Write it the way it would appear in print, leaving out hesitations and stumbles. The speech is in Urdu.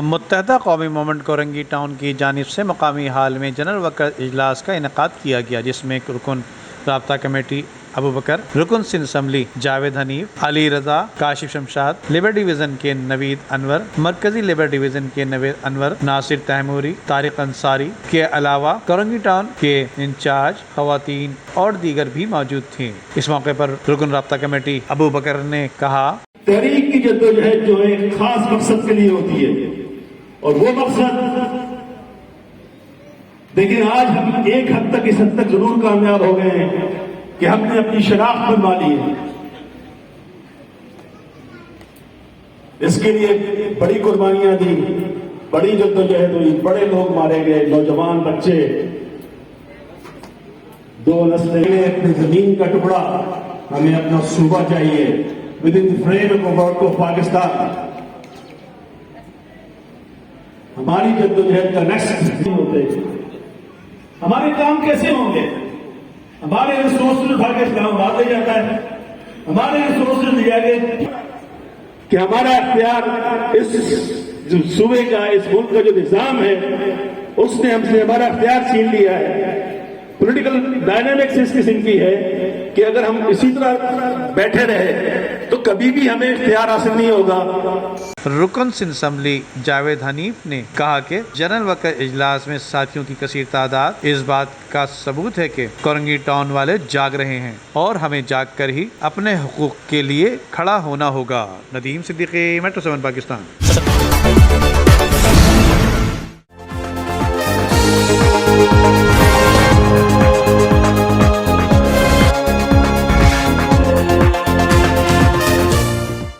متحدہ قومی موومنٹ کورنگی ٹاؤن کی جانب سے مقامی ہال میں جنرل ورکر اجلاس کا انعقاد کیا گیا، جس میں رکن رابطہ کمیٹی ابو بکر، رکن Sindh assembly Javed Hanif, Ali Raza, Kashif Shamshad, labour division کے نوید انور، مرکزی لیبر ڈویژن کے نوید انور، ناصر تیموری، طارق انصاری کے علاوہ کورنگی ٹاؤن کے انچارج خواتین اور دیگر بھی موجود تھیں۔ اس موقع پر رکن رابطہ کمیٹی ابو بکر نے کہا، تحریک کی جدوجہد جو ایک خاص مقصد کے لیے ہوتی ہے، اور وہ مقصد لیکن آج ہم ایک حد تک اس حد تک ضرور کامیاب ہو گئے ہیں کہ ہم نے اپنی شناخت بنوا لی ہے۔ اس کے لیے بڑی قربانیاں دی، بڑی جدوجہد ہوئی، بڑے لوگ مارے گئے، نوجوان بچے، 2 نسلیں، اپنی زمین کا ٹکڑا، ہمیں اپنا صوبہ چاہیے within the frame of Pakistan. ہماری جدوجہد کا نیکسٹ ہوتے، ہمارے کام کیسے ہوں گے؟ ہمارے ریسورسز اٹھا کے اسلام آباد لے جاتا ہے، ہمارے ریسورسز لے جائے کہ ہمارا اختیار اس صوبے کا، اس ملک کا جو نظام ہے اس نے ہم سے ہمارا اختیار چھین لیا ہے۔ پولیٹیکل ڈائنامکس اس قسم کی ہے کہ اگر ہم اسی طرح بیٹھے رہے تو کبھی بھی ہمیں اختیار حاصل نہیں ہوگا۔ رکن سندھ اسمبلی جاوید حنیف نے کہا کہ جنرل ورکر اجلاس میں ساتھیوں کی کثیر تعداد اس بات کا ثبوت ہے کہ کورنگی ٹاؤن والے جاگ رہے ہیں اور ہمیں جاگ کر ہی اپنے حقوق کے لیے کھڑا ہونا ہوگا۔ ندیم صدیقی، میٹرو 7 پاکستان۔